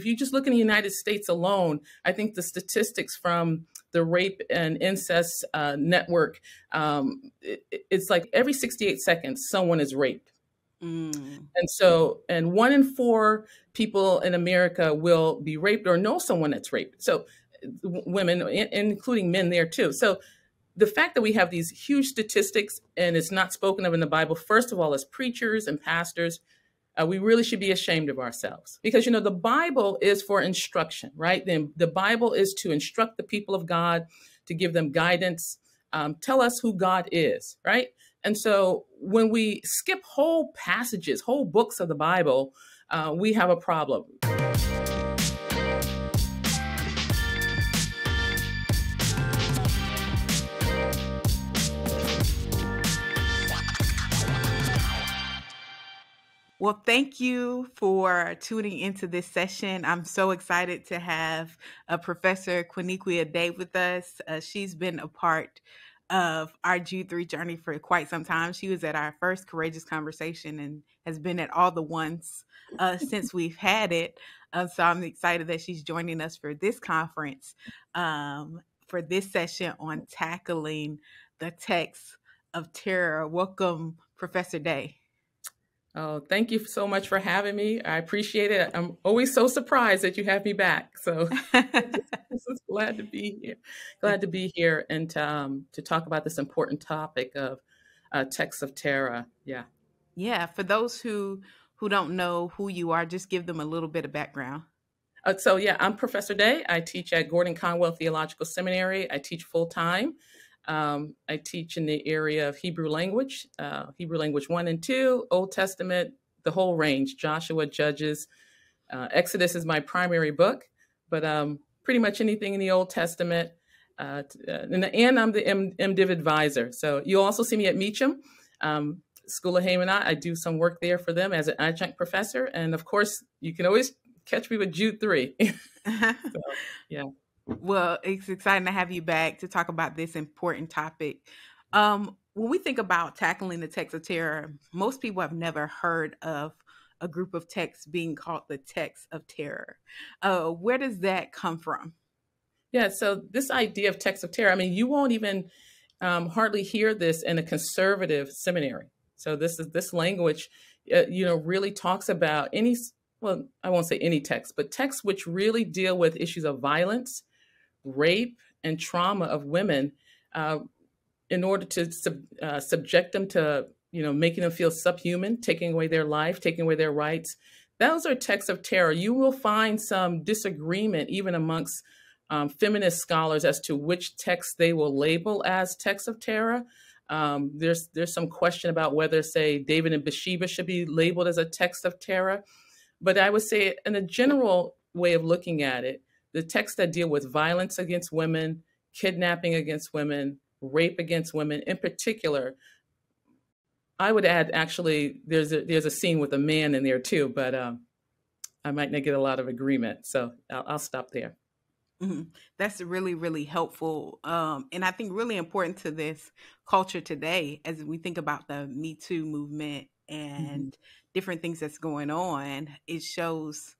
If you just look in the United States alone, I think the statistics from the rape and incest network, it's like every 68 seconds, someone is raped. And 1 in 4 people in America will be raped or know someone that's raped. So women, including men there too. So the fact that we have these huge statistics and it's not spoken of in the Bible, first of all, as preachers and pastors, we really should be ashamed of ourselves because, the Bible is for instruction, right? The Bible is to instruct the people of God, to give them guidance, tell us who God is, right? And so when we skip whole passages, whole books of the Bible, we have a problem. Well, thank you for tuning into this session. I'm so excited to have Professor Quonekuia Day with us. She's been a part of our Jude 3 journey for quite some time. She was at our first Courageous Conversation and has been at all the ones since we've had it. So I'm excited that she's joining us for this conference, for this session on tackling the texts of terror. Welcome, Professor Day. Oh, thank you so much for having me. I appreciate it. I'm always so surprised that you have me back. So just glad to be here. Glad to be here and to talk about this important topic of texts of terror. Yeah. Yeah. For those who don't know who you are, just give them a little bit of background. So I'm Professor Day. I teach at Gordon Conwell Theological Seminary. I teach full time. I teach in the area of Hebrew language 1 and 2, Old Testament, the whole range, Joshua, Judges, Exodus is my primary book, but pretty much anything in the Old Testament. And I'm the MDiv advisor. So you'll also see me at Meacham, School of Haymanot. I do some work there for them as an adjunct professor. And of course, you can always catch me with Jude 3. So, yeah. Well, it's exciting to have you back to talk about this important topic. When we think about tackling the text of terror, most people have never heard of a group of texts being called the text of terror. Where does that come from? Yeah, so this idea of text of terror, you won't even hardly hear this in a conservative seminary. So this language, really talks about I won't say any text, but texts which really deal with issues of violence, rape, and trauma of women in order to subject them to, making them feel subhuman, taking away their life, taking away their rights. Those are texts of terror. You will find some disagreement even amongst feminist scholars as to which texts they will label as texts of terror. There's some question about whether, say, David and Bathsheba should be labeled as a text of terror. But I would say in a general way of looking at it, the texts that deal with violence against women, kidnapping against women, rape against women in particular, I would add, actually, there's a scene with a man in there too, but I might not get a lot of agreement. So I'll stop there. Mm-hmm. That's really, really helpful. And I think really important to this culture today, as we think about the Me Too movement and different things that's going on, it shows,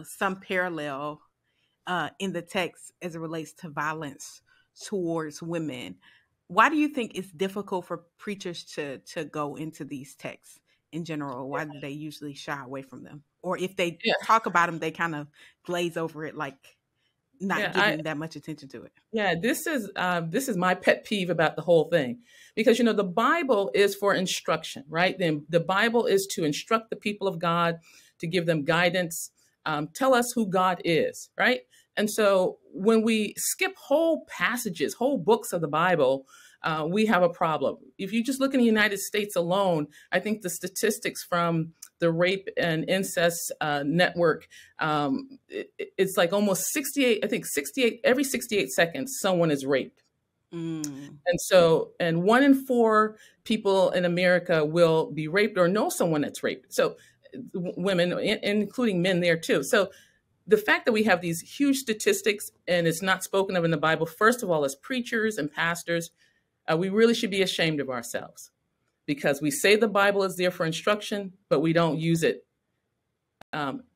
some parallel in the text as it relates to violence towards women. Why do you think it's difficult for preachers to go into these texts in general? Why do they usually shy away from them? Or if they talk about them, they kind of glaze over it, like not giving that much attention to it. Yeah, this is my pet peeve about the whole thing, because the Bible is for instruction, right? The Bible is to instruct the people of God, to give them guidance, tell us who God is, right? And so when we skip whole passages, whole books of the Bible, we have a problem. If you just look in the United States alone, I think the statistics from the rape and incest network, it's like almost 68, every 68 seconds, someone is raped. And 1 in 4 people in America will be raped or know someone that's raped. So women, including men there too. So the fact that we have these huge statistics and it's not spoken of in the Bible, first of all, as preachers and pastors, we really should be ashamed of ourselves, because we say the Bible is there for instruction, but we don't use it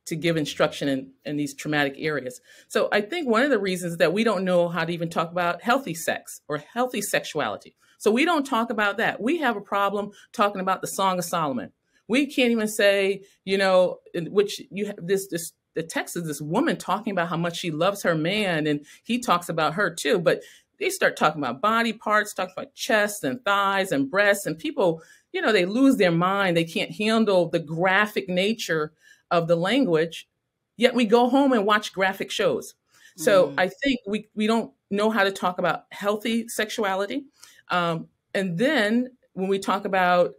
to give instruction in these traumatic areas. So I think one of the reasons is that we don't know how to even talk about healthy sex or healthy sexuality. So we don't talk about that. We have a problem talking about the Song of Solomon. We can't even say, you know, in which you have the text is this woman talking about how much she loves her man, and he talks about her too. But they start talking about body parts, talking about chests and thighs and breasts, and people, you know, they lose their mind. They can't handle the graphic nature of the language, yet we go home and watch graphic shows. So I think we don't know how to talk about healthy sexuality. And then when we talk about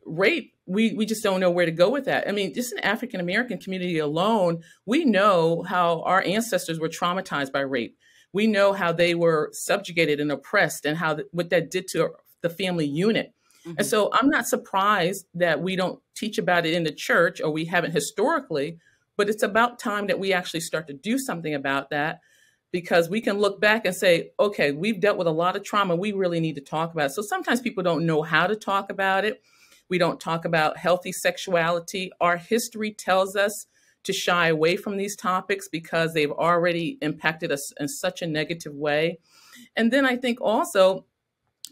rape, we just don't know where to go with that. I mean, just in the African American community alone, we know how our ancestors were traumatized by rape. We know how they were subjugated and oppressed, and how what that did to the family unit. And so I'm not surprised that we don't teach about it in the church, or we haven't historically, but it's about time that we actually start to do something about that, because we can look back and say, okay, we've dealt with a lot of trauma. We really need to talk about it. So sometimes people don't know how to talk about it. We don't talk about healthy sexuality. Our history tells us to shy away from these topics because they've already impacted us in such a negative way. And then I think also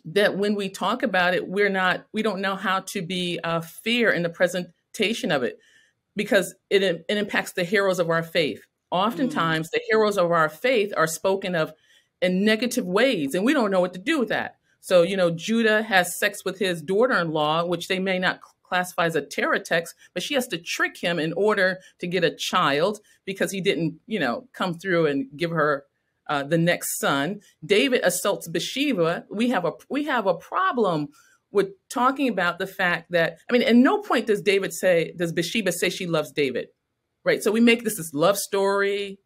that when we talk about it, we don't know how to be fair in the presentation of it, because it impacts the heroes of our faith. Oftentimes, the heroes of our faith are spoken of in negative ways, and we don't know what to do with that. So, you know, Judah has sex with his daughter-in-law, which they may not classify as a terror text, but she has to trick him in order to get a child because he didn't, you know, come through and give her the next son. David assaults Bathsheba. We have a problem with talking about the fact that, I mean, at no point does Bathsheba say she loves David, right? So we make this love story.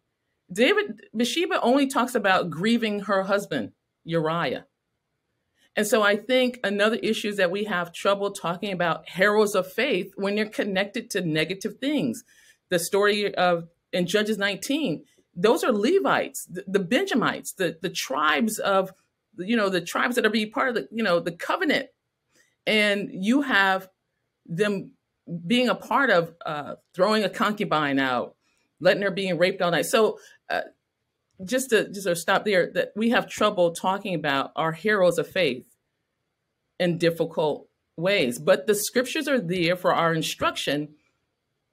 Bathsheba only talks about grieving her husband, Uriah. And so I think another issue is that we have trouble talking about heroes of faith when they're connected to negative things. The story of in Judges 19, those are Levites, the Benjamites, the tribes of, you know, the tribes that are being part of the, you know, the covenant. And you have them being a part of throwing a concubine out, letting her being raped all night. So just to stop there, that we have trouble talking about our heroes of faith in difficult ways, but the scriptures are there for our instruction.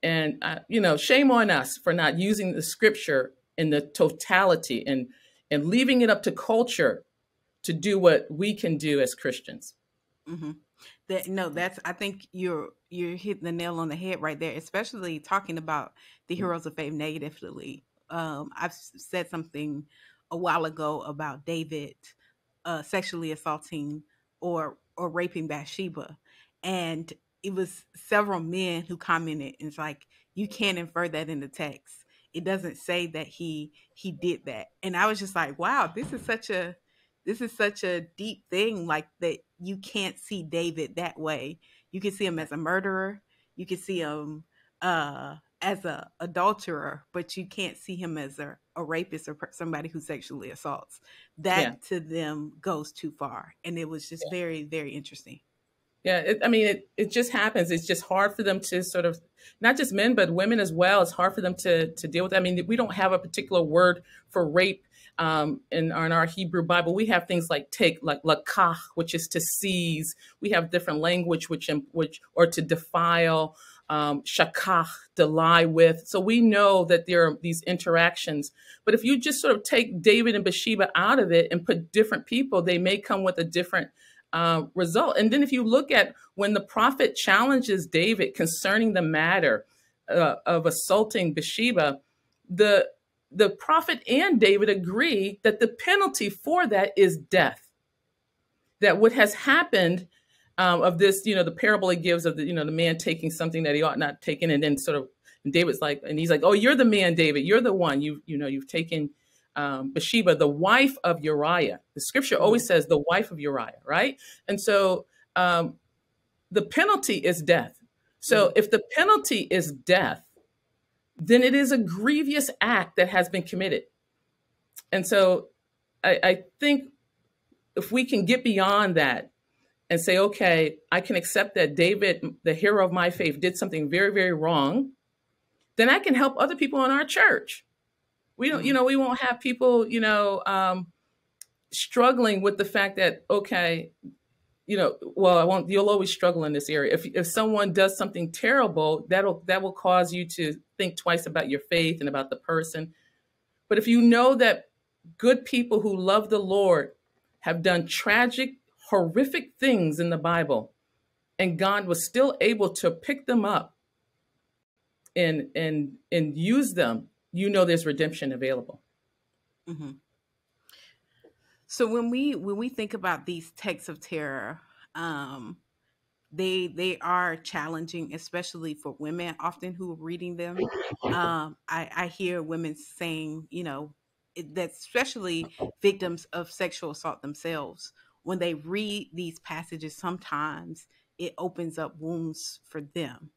And, you know, shame on us for not using the scripture in the totality and leaving it up to culture to do what we can do as Christians. I think you're hitting the nail on the head right there, especially talking about the heroes of faith negatively. I've said something a while ago about David sexually assaulting or raping Bathsheba, and it was several men who commented, and it's like, you can't infer that in the text. It doesn't say that he did that. And I was just like, wow, this is such a deep thing, like that you can't see David that way. You can see him as a murderer, you can see him as a adulterer, but you can't see him as a rapist or somebody who sexually assaults. That to them goes too far. And it was just very, very interesting. Yeah, it just happens. It's just hard for them to sort of, not just men, but women as well. It's hard for them to deal with. I mean, we don't have a particular word for rape in our Hebrew Bible. We have things like lakach, which is to seize. We have different language, which or to defile, shakach, to lie with. So we know that there are these interactions. But if you just sort of take David and Bathsheba out of it and put different people, they may come with a different result. And then if you look at when the prophet challenges David concerning the matter of assaulting Bathsheba, the prophet and David agree that the penalty for that is death. That what has happened of this, you know, the parable he gives of the man taking something that he ought not taken, and then sort of, and David's like, and he's like, oh, you're the man, David, you're the one, you've taken Bathsheba, the wife of Uriah. The scripture always says the wife of Uriah, right? And so the penalty is death. So if the penalty is death, then it is a grievous act that has been committed. And so I think if we can get beyond that and say, okay, I can accept that David, the hero of my faith, did something very, very wrong, then I can help other people in our church. We don't, we won't have people, struggling with the fact that, okay, well, I won't, you'll always struggle in this area. If someone does something terrible, that will cause you to think twice about your faith and about the person. But if you know that good people who love the Lord have done tragic, horrific things in the Bible, and God was still able to pick them up and use them, there's redemption available. Mm-hmm. So when we think about these texts of terror, they are challenging, especially for women often who are reading them. I hear women saying, that especially victims of sexual assault themselves, when they read these passages, sometimes it opens up wounds for them.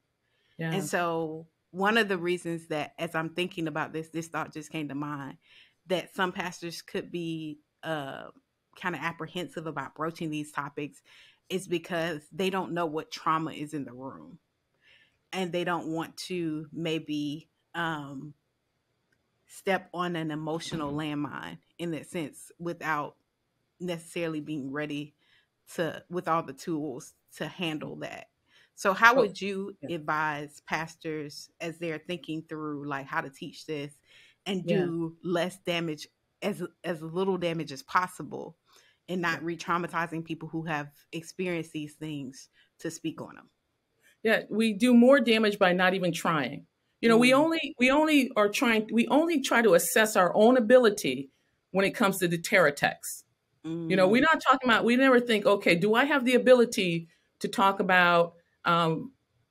Yeah. And so one of the reasons that, as I'm thinking about this thought just came to mind, that some pastors could be kind of apprehensive about broaching these topics is because they don't know what trauma is in the room. And they don't want to maybe step on an emotional landmine in that sense without necessarily being ready with all the tools to handle that. So how would you advise pastors as they're thinking through like how to teach this and do less damage, as little damage as possible, and not re-traumatizing people who have experienced these things to speak on them? Yeah, we do more damage by not even trying. We only try to assess our own ability when it comes to the terror text. We're not talking about, we never think, okay, do I have the ability to talk about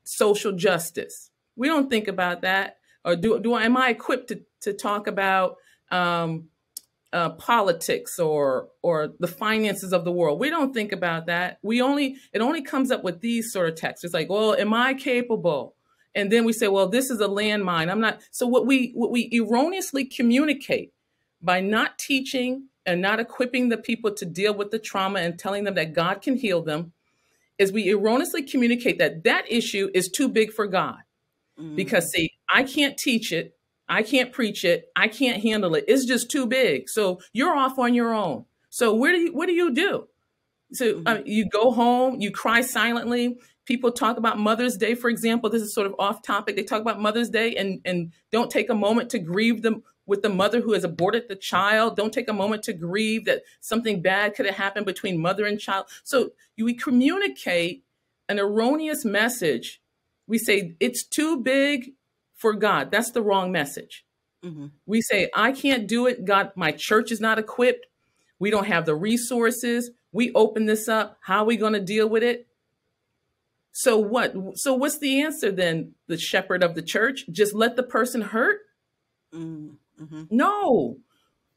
social justice? We don't think about that. Or am I equipped to talk about politics or the finances of the world? We don't think about that. It only comes up with these sort of texts. It's like, well, am I capable? And then we say, well, this is a landmine. I'm not. So what we erroneously communicate by not teaching and not equipping the people to deal with the trauma and telling them that God can heal them is we erroneously communicate that issue is too big for God. Because see, I can't teach it. I can't preach it. I can't handle it. It's just too big. So you're off on your own. So what do you do? So you go home, you cry silently. People talk about Mother's Day, for example. This is sort of off topic. They talk about Mother's Day and don't take a moment to grieve them with the mother who has aborted the child. Don't take a moment to grieve that something bad could have happened between mother and child. So we communicate an erroneous message. We say it's too big for God. That's the wrong message. We say, I can't do it. God, my church is not equipped. We don't have the resources. We open this up. How are we going to deal with it? So what? So what's the answer then? The shepherd of the church? Just let the person hurt? No.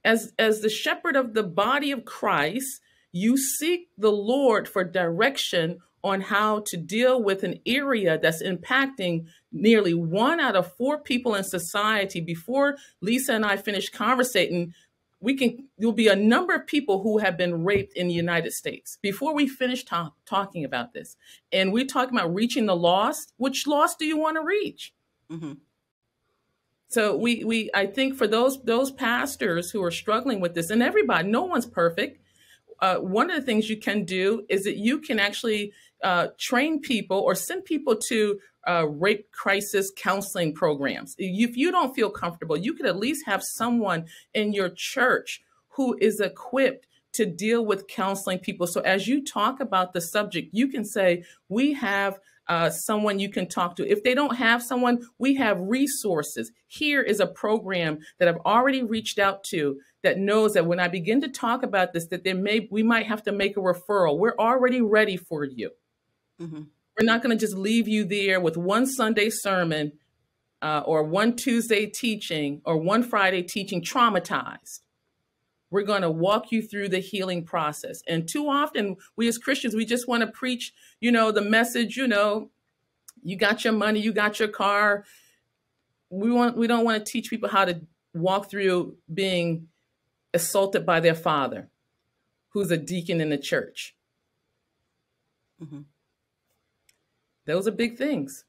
As the shepherd of the body of Christ, you seek the Lord for direction on how to deal with an area that's impacting nearly 1 out of 4 people in society. Before Lisa and I finish conversating, there'll be a number of people who have been raped in the United States before we finish talking about this. And we're talking about reaching the lost. Which lost do you want to reach? So I think for those pastors who are struggling with this, and everybody, no one's perfect. One of the things you can do is that you can actually train people or send people to rape crisis counseling programs. If you don't feel comfortable, you could at least have someone in your church who is equipped to deal with counseling people. So as you talk about the subject, you can say, we have someone you can talk to. If they don't have someone, we have resources. Here is a program that I've already reached out to that knows that when I begin to talk about this, that we might have to make a referral. We're already ready for you. We're not going to just leave you there with one Sunday sermon or one Tuesday teaching or one Friday teaching traumatized. We're going to walk you through the healing process. And too often, we as Christians, we just want to preach, the message, you got your money, you got your car. We don't want to teach people how to walk through being assaulted by their father, who's a deacon in the church. Those are big things.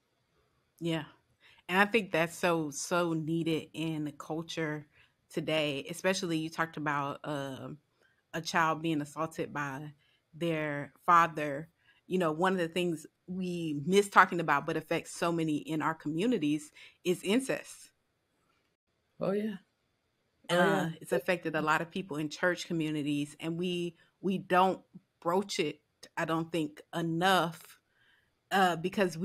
Yeah. And I think that's so needed in the culture today, especially you talked about a child being assaulted by their father. You know, one of the things we miss talking about, but affects so many in our communities, is incest. Oh yeah. Oh yeah. It's affected a lot of people in church communities, and we don't broach it, I don't think, enough, because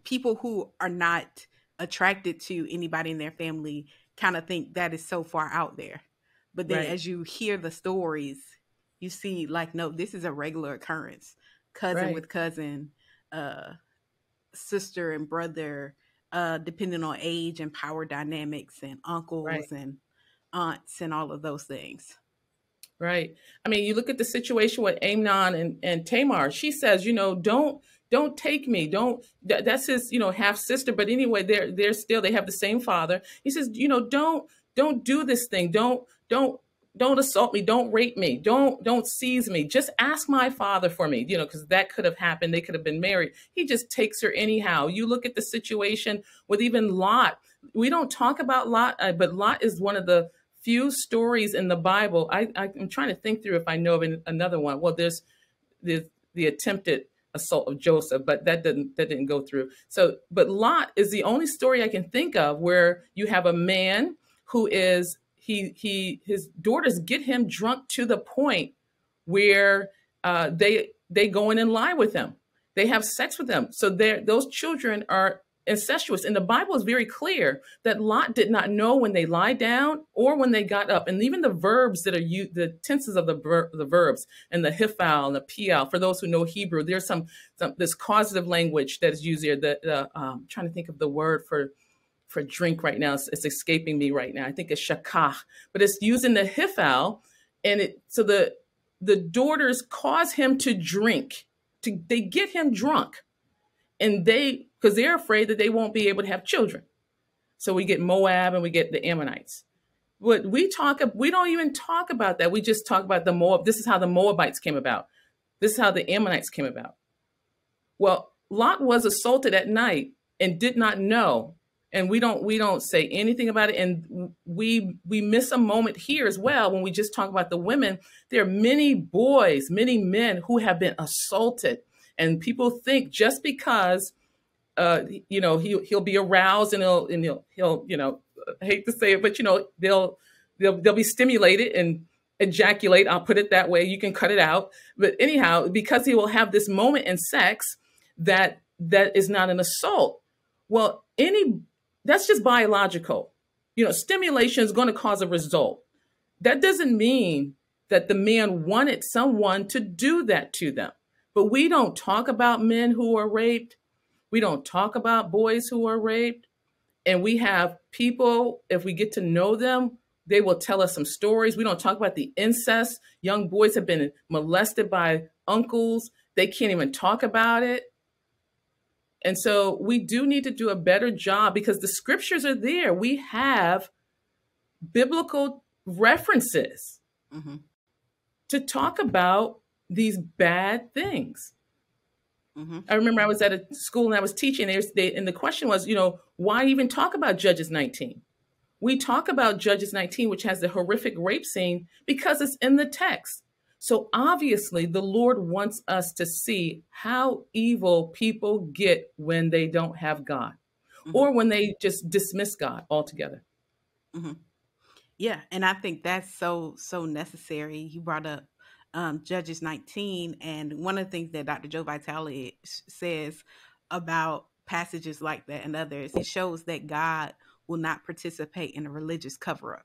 people who are not attracted to anybody in their family kind of think that is so far out there. But then Right. as you hear the stories, you see, like, no, this is a regular occurrence. Cousin Right. with cousin, uh, sister and brother, depending on age and power dynamics, and Right. uncles and aunts and all of those things. Right. I mean, you look at the situation with Amnon and Tamar. She says, don't take me. Don't. That's his, half sister. But anyway, they're still, they have the same father. He says, don't do this thing. Don't assault me. Don't rape me. Don't seize me. Just ask my father for me. Because that could have happened. They could have been married. He just takes her anyhow. You look at the situation with even Lot. We don't talk about Lot, but Lot is one of the few stories in the Bible. I'm trying to think through if I know of another one. Well, there's the attempted assault of Joseph, but that didn't go through. So, but Lot is the only story I can think of where you have a man who is his daughters get him drunk to the point where they go in and lie with him. They have sex with them. So those children are incestuous. And the Bible is very clear that Lot did not know when they lie down or when they got up. And even the verbs that are used, the tenses of the verbs, and the hifal and the pial, for those who know Hebrew, there's some this causative language that is used here. I'm trying to think of the word for drink right now. It's escaping me right now. I think it's shakach, but it's using the hifal, and so the daughters cause him to drink. They get him drunk, and because they're afraid that they won't be able to have children. So we get Moab and we get the Ammonites. But we don't even talk about that. We just talk about the Moab. This is how the Moabites came about. This is how the Ammonites came about. Well, Lot was assaulted at night and did not know. And we don't say anything about it. And we miss a moment here as well when we just talk about the women. There are many boys, many men who have been assaulted. And people think just because he'll be aroused and he'll I hate to say it, but they'll be stimulated and ejaculate. I'll put it that way. You can cut it out. But anyhow, because he will have this moment in sex that is not an assault. Well, that's just biological. Stimulation is going to cause a result. That doesn't mean that the man wanted someone to do that to them. But we don't talk about men who are raped. We don't talk about boys who are raped. And we have people, if we get to know them, they will tell us some stories. We don't talk about the incest. Young boys have been molested by uncles. They can't even talk about it. And so we do need to do a better job because the scriptures are there. We have biblical references Mm-hmm. to talk about these bad things. Mm-hmm. I remember I was at a school and I was teaching, and the question was, why even talk about Judges 19? We talk about Judges 19, which has the horrific rape scene, because it's in the text. So obviously, the Lord wants us to see how evil people get when they don't have God, Mm-hmm. or when they just dismiss God altogether. Mm-hmm. Yeah, and I think that's so necessary. You brought up Judges 19, and one of the things that Dr. Joe Vitale says about passages like that and others, it shows that God will not participate in a religious cover-up.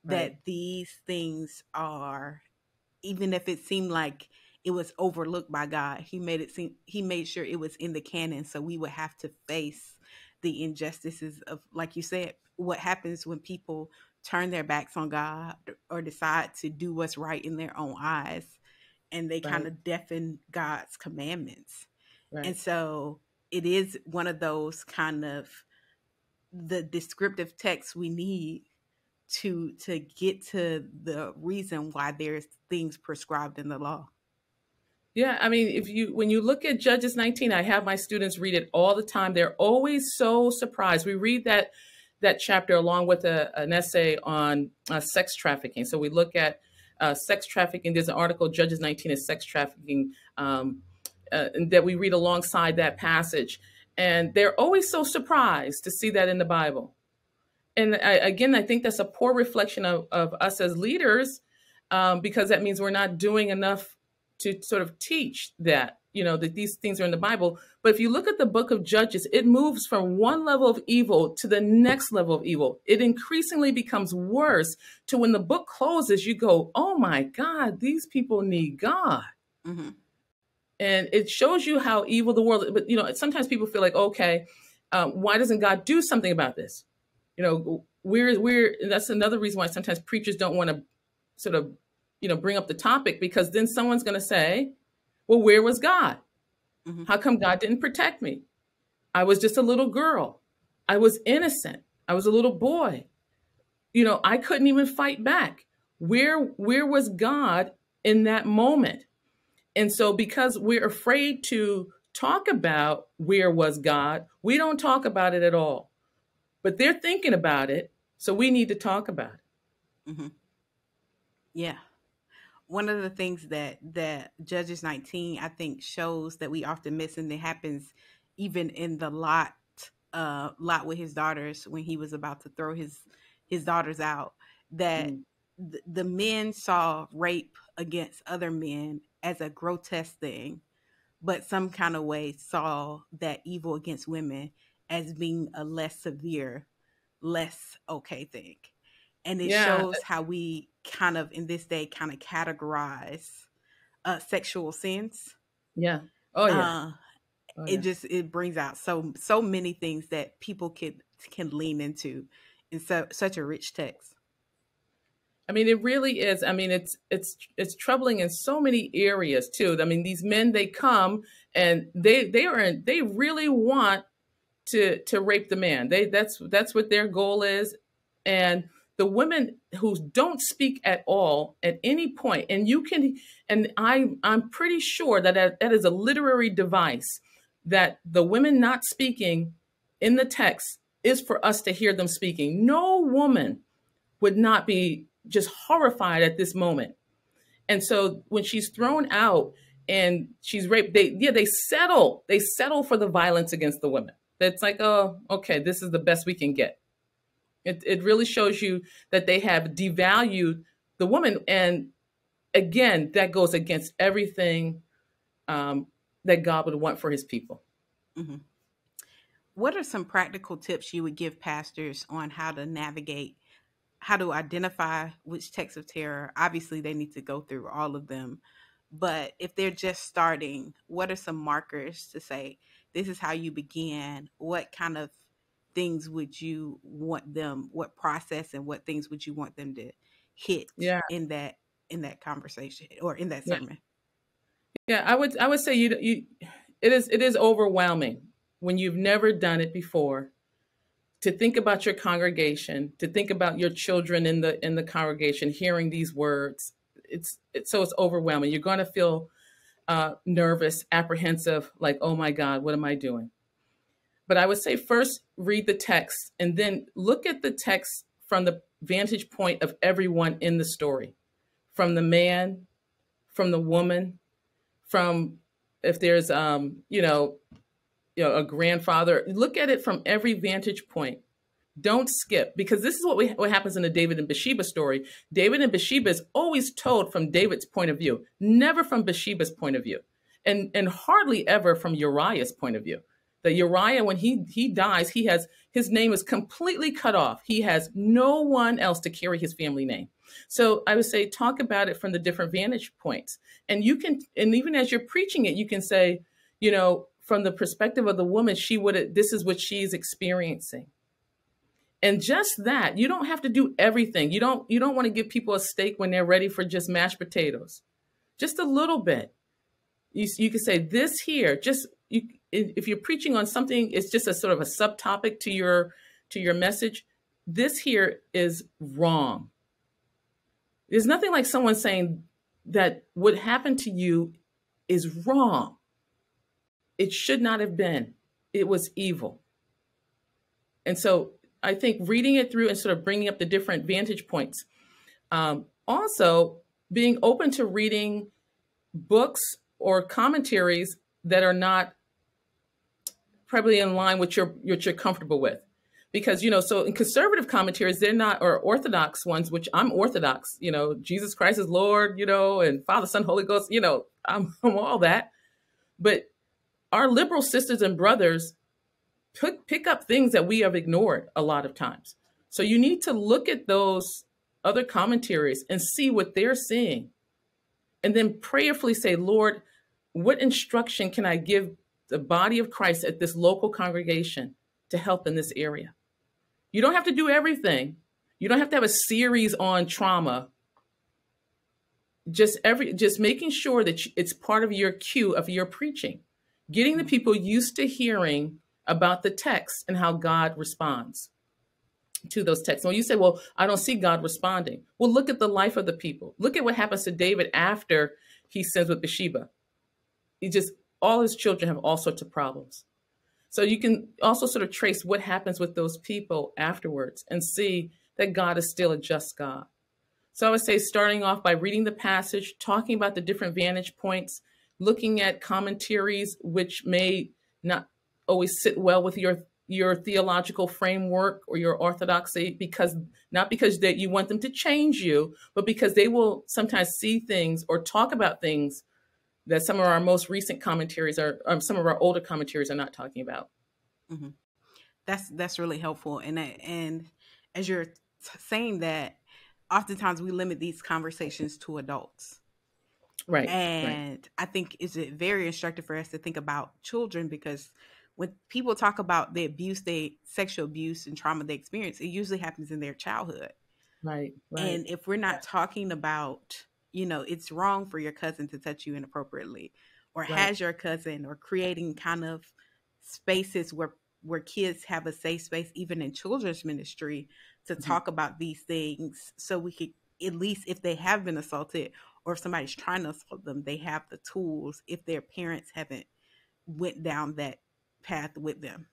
Right. That these things are, even if it seemed like it was overlooked by God, he made sure it was in the canon, so we would have to face the injustices of, like you said, what happens when people turn their backs on God or decide to do what's right in their own eyes, and they kind Right. of deafen God's commandments. Right. And so it is one of those kind of the descriptive texts we need to get to the reason why there's things prescribed in the law. Yeah, I mean, when you look at Judges 19, I have my students read it all the time. They're always so surprised. We read that chapter along with an essay on sex trafficking. So we look at sex trafficking. There's an article, Judges 19 is sex trafficking, and that we read alongside that passage. And they're always so surprised to see that in the Bible. And again, I think that's a poor reflection of us as leaders, because that means we're not doing enough to sort of teach that, that these things are in the Bible. But if you look at the book of Judges, it moves from one level of evil to the next level of evil. It increasingly becomes worse to when the book closes, you go, oh my God, these people need God. Mm-hmm. And it shows you how evil the world is. But, sometimes people feel like, okay, why doesn't God do something about this? That's another reason why sometimes preachers don't want to sort of, bring up the topic, because then someone's going to say, well, where was God? Mm-hmm. How come God didn't protect me? I was just a little girl. I was innocent. I was a little boy. I couldn't even fight back. Where was God in that moment? And so because we're afraid to talk about where was God, we don't talk about it at all. But they're thinking about it, so we need to talk about it. Mm-hmm. Yeah. One of the things that Judges 19, I think, shows that we often miss, and it happens even in the Lot with his daughters when he was about to throw his daughters out, that the men saw rape against other men as a grotesque thing, but some kind of way saw that evil against women as being a less severe, less okay thing. And it shows how we kind of in this day kind of categorize sexual sins. Yeah. Oh yeah. It brings out so many things that people can lean into in such a rich text. I mean, it really is. I mean, it's troubling in so many areas too. I mean, these men, they come and they really want to rape the man. That's what their goal is. And the women who don't speak at all at any point, and I'm pretty sure that is a literary device, that the women not speaking in the text is for us to hear them speaking. No woman would not be just horrified at this moment. And so when she's thrown out and she's raped, they settle for the violence against the women. That's like, oh, okay, this is the best we can get. It really shows you that they have devalued the woman. And again, that goes against everything that God would want for his people. Mm-hmm. What are some practical tips you would give pastors on how to navigate, how to identify which texts of terror? Obviously, they need to go through all of them. But if they're just starting, what are some markers to say, this is how you begin? What kind of things would you want them, what process and what things would you want them to hit in that conversation or in that sermon? Yeah, I would say it is overwhelming when you've never done it before, to think about your congregation, to think about your children in the congregation hearing these words. It's overwhelming. You're going to feel nervous, apprehensive, like, oh my God, what am I doing? But I would say first read the text and then look at the text from the vantage point of everyone in the story, from the man, from the woman, from if there's a grandfather. Look at it from every vantage point. Don't skip, because this is what happens in the David and Bathsheba story. David and Bathsheba is always told from David's point of view, never from Bathsheba's point of view, and hardly ever from Uriah's point of view. That Uriah, when he dies, his name is completely cut off. He has no one else to carry his family name. So I would say talk about it from the different vantage points, and even as you're preaching it, you can say, from the perspective of the woman, this is what she's experiencing. And just that, you don't have to do everything. You don't want to give people a steak when they're ready for just mashed potatoes. Just a little bit. You could say this here, if you're preaching on something, it's just a sort of a subtopic to your message. This here is wrong. There's nothing like someone saying that what happened to you is wrong. It should not have been. It was evil. And so I think reading it through and sort of bringing up the different vantage points. Also, being open to reading books or commentaries that are not probably in line with what you're comfortable with. Because, so in conservative commentaries, they're not, or Orthodox ones, which I'm Orthodox, Jesus Christ is Lord, and Father, Son, Holy Ghost, I'm all that. But our liberal sisters and brothers pick up things that we have ignored a lot of times. So you need to look at those other commentaries and see what they're seeing. And then prayerfully say, Lord, what instruction can I give the body of Christ at this local congregation to help in this area? You don't have to do everything. You don't have to have a series on trauma. Just making sure that it's part of your cue of your preaching, getting the people used to hearing about the text and how God responds to those texts. When you say, well, I don't see God responding. Well, look at the life of the people. Look at what happens to David after he sins with Bathsheba. All his children have all sorts of problems. So you can also sort of trace what happens with those people afterwards and see that God is still a just God. So I would say starting off by reading the passage, talking about the different vantage points, looking at commentaries which may not always sit well with your theological framework or your orthodoxy, not because that you want them to change you, but because they will sometimes see things or talk about things that some of our most recent commentaries some of our older commentaries are not talking about. Mm-hmm. That's really helpful. And as you're saying that, oftentimes we limit these conversations to adults. Right. And right. I think it's very instructive for us to think about children, because when people talk about the sexual abuse and trauma they experience, it usually happens in their childhood. Right. And if we're not talking about, it's wrong for your cousin to touch you inappropriately, or has your cousin, or creating kind of spaces where kids have a safe space, even in children's ministry, to talk about these things, so we could, at least if they have been assaulted or if somebody's trying to assault them, they have the tools if their parents haven't went down that path with them.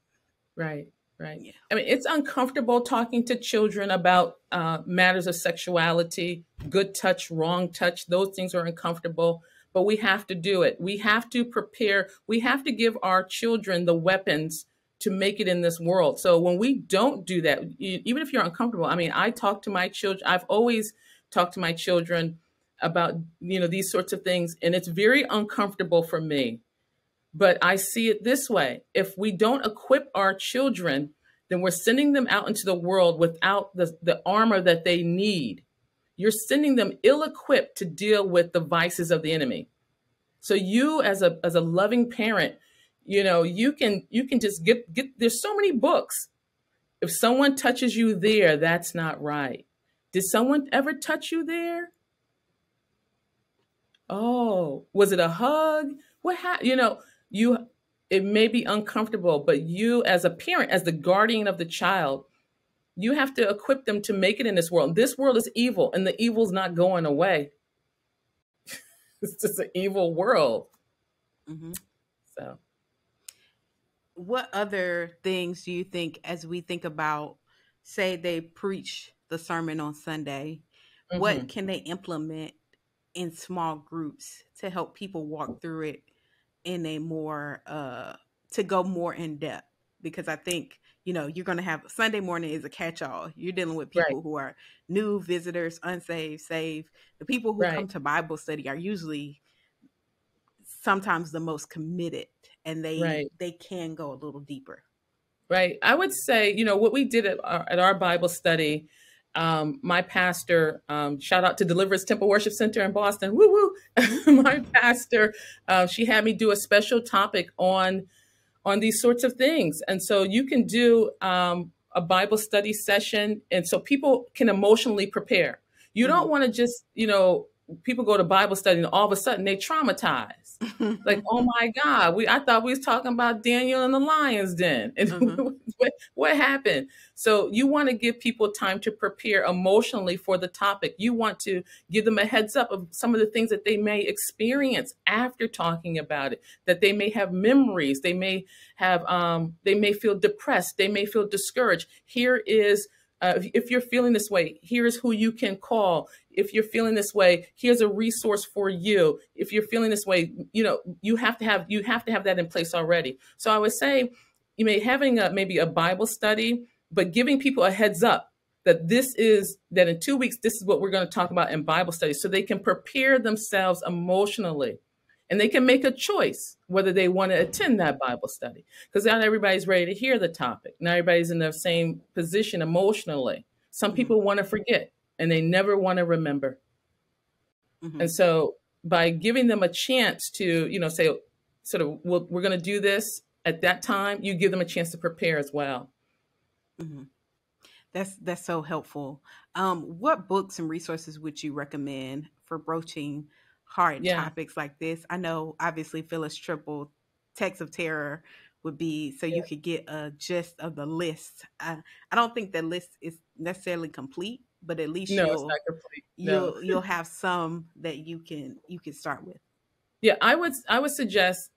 Right. Yeah. I mean, it's uncomfortable talking to children about matters of sexuality, good touch, wrong touch. Those things are uncomfortable, but we have to do it. We have to prepare. We have to give our children the weapons to make it in this world. So when we don't do that, even if you're uncomfortable, I mean, I talk to my children. I've always talked to my children about, these sorts of things. And it's very uncomfortable for me. But I see it this way. If we don't equip our children, then we're sending them out into the world without the armor that they need. You're sending them ill-equipped to deal with the vices of the enemy. So you, as a loving parent, you can just get, there's so many books. If someone touches you there, that's not right. Did someone ever touch you there? Oh, was it a hug? What happened? It may be uncomfortable, but you as a parent, as the guardian of the child, you have to equip them to make it in this world. This world is evil, and the evil's not going away. It's just an evil world. Mm-hmm. So what other things do you think, as we think about, say they preach the sermon on Sunday, what can they implement in small groups to help people walk through it in a more, to go more in depth? Because I think, you're going to have Sunday morning is a catch-all. You're dealing with people who are new visitors, unsaved, saved. The people who come to Bible study are usually sometimes the most committed, and they can go a little deeper. Right. I would say, what we did at our Bible study, my pastor, shout out to Deliverance Temple Worship Center in Boston. Woo woo. My pastor, she had me do a special topic on these sorts of things. And so you can do a Bible study session. And so people can emotionally prepare. You don't want to just, people go to Bible study and all of a sudden they traumatized. Like, oh my God, I thought we was talking about Daniel and the lion's den. And what happened? So you want to give people time to prepare emotionally for the topic. You want to give them a heads up of some of the things that they may experience after talking about it, that they may have memories. They may have, they may feel depressed. They may feel discouraged. Here is, if you're feeling this way, here's who you can call. If you're feeling this way, here's a resource for you. If you're feeling this way, you have to have that in place already. So I would say, you may having maybe a Bible study, but giving people a heads up that that in 2 weeks, this is what we're going to talk about in Bible study, so they can prepare themselves emotionally. And they can make a choice whether they want to attend that Bible study, because not everybody's ready to hear the topic. Not everybody's in the same position emotionally. Some people want to forget and they never want to remember. And so by giving them a chance to, say, sort of, we're going to do this at that time, you give them a chance to prepare as well. That's so helpful. What books and resources would you recommend for broaching hard topics like this? I know, obviously, Phyllis Triple, Texts of Terror would be, so you could get a gist of the list. I don't think the list is necessarily complete, but at least it's not complete. You'll have some that you can start with. Yeah, I would suggest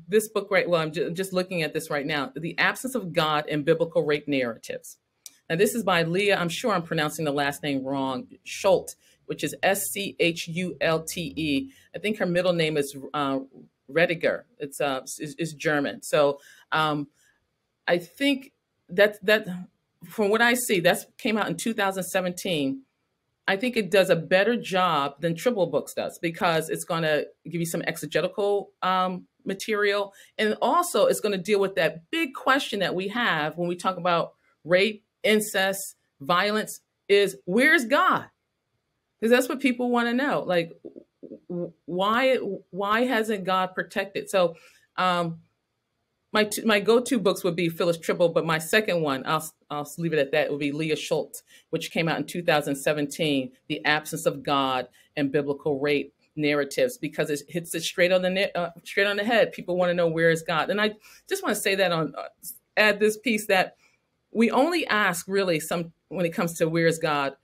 this book, right? Well, I'm just looking at this right now. The Absence of God in Biblical Rape Narratives. Now, this is by Leah, I'm sure I'm pronouncing the last name wrong, Schult, which is Schulte. I think her middle name is Rediger. It's German. So I think that from what I see, that came out in 2017. I think it does a better job than Tribble Books does, because it's going to give you some exegetical material. And also it's going to deal with that big question that we have when we talk about rape, incest, violence, is where's God? Because that's what people want to know. Like, why hasn't God protected? So my go-to books would be Phyllis Triple, but my second one, I'll leave it at that, would be Leah Schultz, which came out in 2017, The Absence of God and Biblical Rape Narratives, because it hits it straight on the head. People want to know, where is God? And I just want to say that add this piece, that we only ask really when it comes to where is God,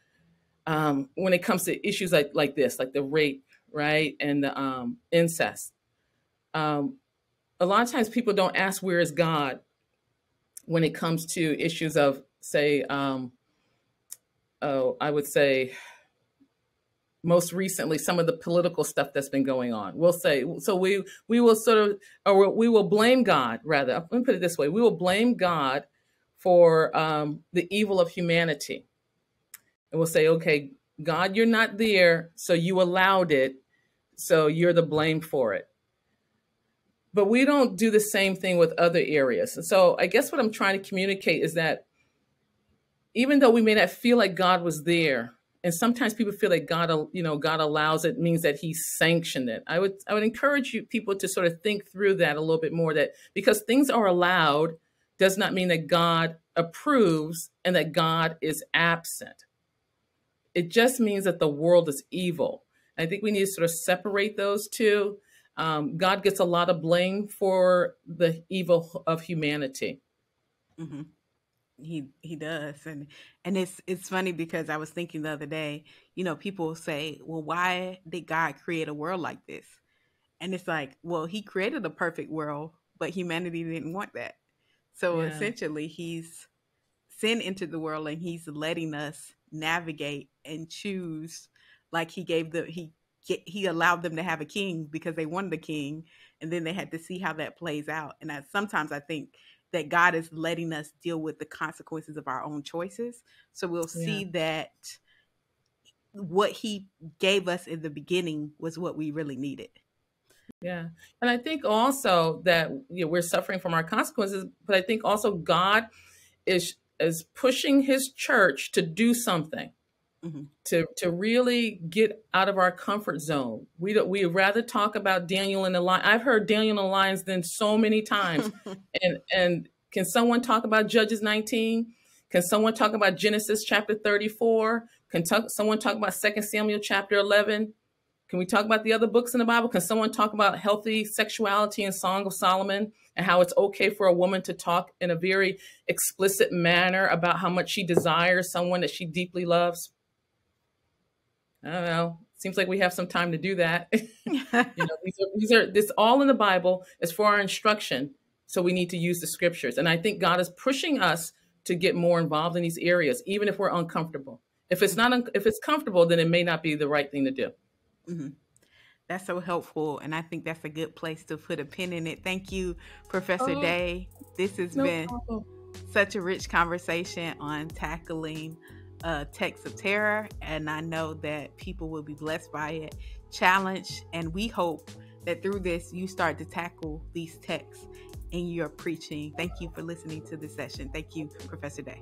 when it comes to issues like this, like the rape, right, and the incest. A lot of times people don't ask where is God when it comes to issues of, say, I would say most recently, some of the political stuff that's been going on. We'll say, so we will sort of, or we will blame God, rather. Let me put it this way. We will blame God for the evil of humanity. And we'll say, okay, God, you're not there, so you allowed it, so you're the blame for it. But we don't do the same thing with other areas. And so I guess what I'm trying to communicate is that even though we may not feel like God was there, and sometimes people feel like God allows it, means that he sanctioned it. I would encourage people to sort of think through that a little bit more, that because things are allowed does not mean that God approves and that God is absent. It just means that the world is evil. I think we need to sort of separate those two. God gets a lot of blame for the evil of humanity. Mm-hmm. He does. And it's funny, because I was thinking the other day, people say, well, why did God create a world like this? And it's like, well, he created a perfect world, but humanity didn't want that. So essentially sin entered the world, and he's letting us navigate and choose. Like he allowed them to have a king because they wanted a king, and then they had to see how that plays out. And sometimes I think that God is letting us deal with the consequences of our own choices. So we'll see that what he gave us in the beginning was what we really needed. Yeah. And I think also that we're suffering from our consequences, but I think also God is pushing his church to do something. Mm-hmm. To really get out of our comfort zone. We'd rather talk about Daniel and the lion. I've heard Daniel and the lions then so many times. and can someone talk about Judges 19? Can someone talk about Genesis chapter 34? Can someone talk about 2 Samuel chapter 11? Can we talk about the other books in the Bible? Can someone talk about healthy sexuality in Song of Solomon and how it's okay for a woman to talk in a very explicit manner about how much she desires someone that she deeply loves? I don't know. Seems like we have some time to do that. This all in the Bible is for our instruction. So we need to use the scriptures. And I think God is pushing us to get more involved in these areas, even if we're uncomfortable. If it's comfortable, then it may not be the right thing to do. Mm-hmm. That's so helpful. And I think that's a good place to put a pin in it. Thank you, Professor Day. This has been such a rich conversation on tackling texts of terror. And I know that people will be blessed by it, challenged. And we hope that through this, you start to tackle these texts in your preaching. Thank you for listening to this session. Thank you, Professor Day.